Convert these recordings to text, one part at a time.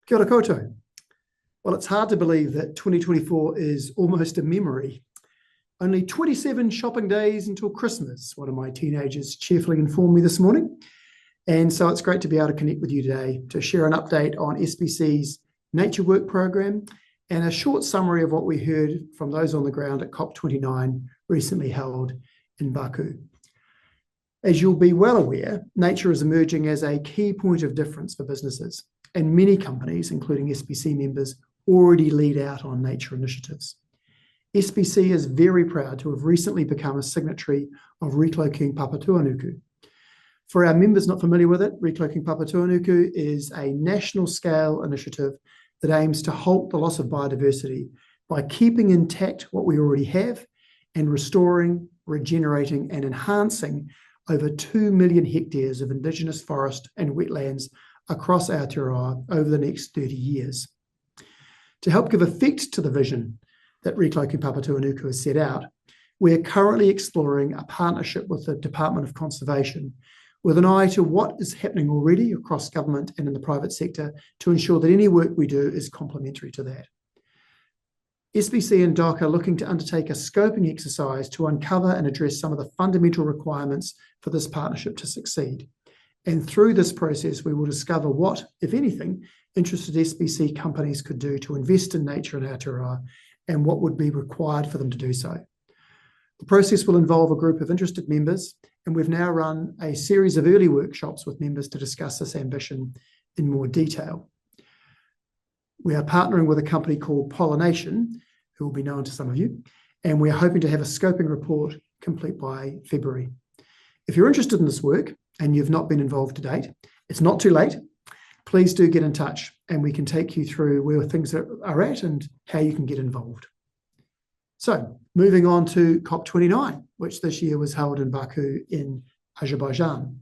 Kia ora koutou. Well, it's hard to believe that 2024 is almost a memory. Only 27 shopping days until Christmas, one of my teenagers cheerfully informed me this morning. And so it's great to be able to connect with you today to share an update on SBC's Nature Work program and a short summary of what we heard from those on the ground at COP29 recently held in Baku. As you'll be well aware, nature is emerging as a key point of difference for businesses, and many companies, including SBC members, already lead out on nature initiatives. SBC is very proud to have recently become a signatory of Recloaking Papatuanuku. For our members not familiar with it, Recloaking Papatuanuku is a national scale initiative that aims to halt the loss of biodiversity by keeping intact what we already have and restoring, regenerating and enhancing over 2 million hectares of Indigenous forest and wetlands across Aotearoa over the next 30 years. To help give effect to the vision that Recloaking Papatuanuku has set out, we're currently exploring a partnership with the Department of Conservation with an eye to what is happening already across government and in the private sector to ensure that any work we do is complementary to that. SBC and DOC are looking to undertake a scoping exercise to uncover and address some of the fundamental requirements for this partnership to succeed. And through this process, we will discover what, if anything, interested SBC companies could do to invest in nature in Aotearoa and what would be required for them to do so. The process will involve a group of interested members, and we've now run a series of early workshops with members to discuss this ambition in more detail. We are partnering with a company called Pollination, who will be known to some of you, and we are hoping to have a scoping report complete by February. If you're interested in this work and you've not been involved to date, it's not too late. Please do get in touch and we can take you through where things are at and how you can get involved. So moving on to COP29, which this year was held in Baku in Azerbaijan.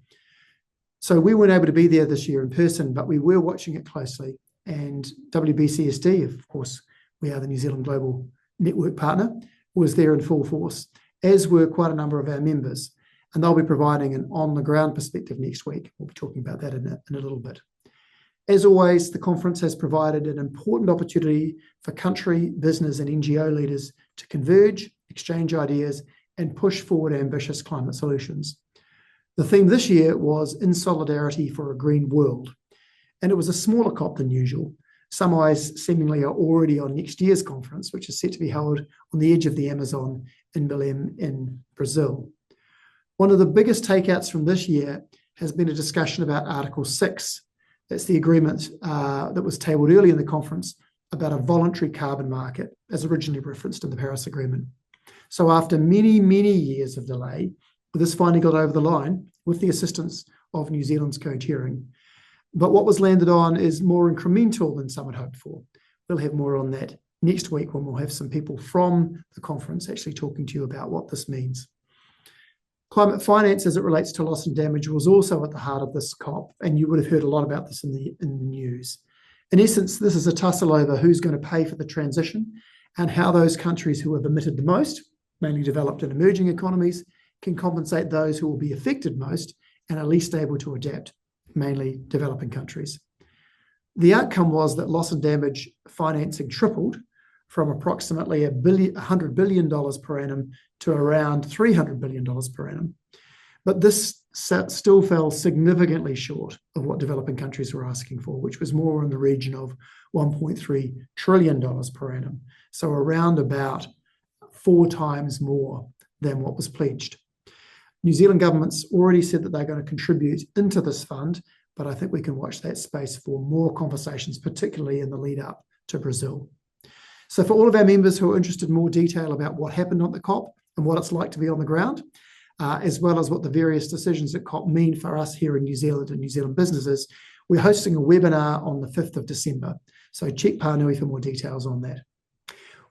So we weren't able to be there this year in person, but we were watching it closely. And WBCSD, of course, we are the New Zealand Global Network partner, was there in full force, as were quite a number of our members. And they'll be providing an on-the-ground perspective next week. We'll be talking about that in a little bit. As always, the conference has provided an important opportunity for country, business and NGO leaders to converge, exchange ideas and push forward ambitious climate solutions. The theme this year was In Solidarity for a Green World, and it was a smaller COP than usual. Some eyes seemingly are already on next year's conference, which is set to be held on the edge of the Amazon in Burrell in Brazil. One of the biggest takeouts from this year has been a discussion about Article 6. That's the agreement that was tabled early in the conference about a voluntary carbon market, as originally referenced in the Paris Agreement. So after many, many years of delay, this finally got over the line with the assistance of New Zealand's co-chairing. But what was landed on is more incremental than some had hoped for. We'll have more on that next week when we'll have some people from the conference actually talking to you about what this means. Climate finance as it relates to loss and damage was also at the heart of this COP, and you would have heard a lot about this in the news. In essence, this is a tussle over who's going to pay for the transition and how those countries who have emitted the most, mainly developed and emerging economies, can compensate those who will be affected most and are least able to adapt, mainly developing countries. The outcome was that loss and damage financing tripled from approximately $100 billion per annum to around $300 billion per annum. But this still fell significantly short of what developing countries were asking for, which was more in the region of $1.3 trillion per annum. So around about 4 times more than what was pledged. New Zealand government's already said that they're going to contribute into this fund, but I think we can watch that space for more conversations, particularly in the lead up to Brazil. So for all of our members who are interested in more detail about what happened at the COP and what it's like to be on the ground, as well as what the various decisions at COP mean for us here in New Zealand and New Zealand businesses, we're hosting a webinar on the 5th of December. So check Pānui for more details on that.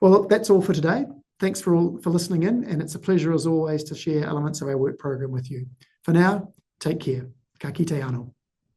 Well, that's all for today. Thanks for listening in, and it's a pleasure as always to share elements of our work program with you. For now, take care. Ka kite anō.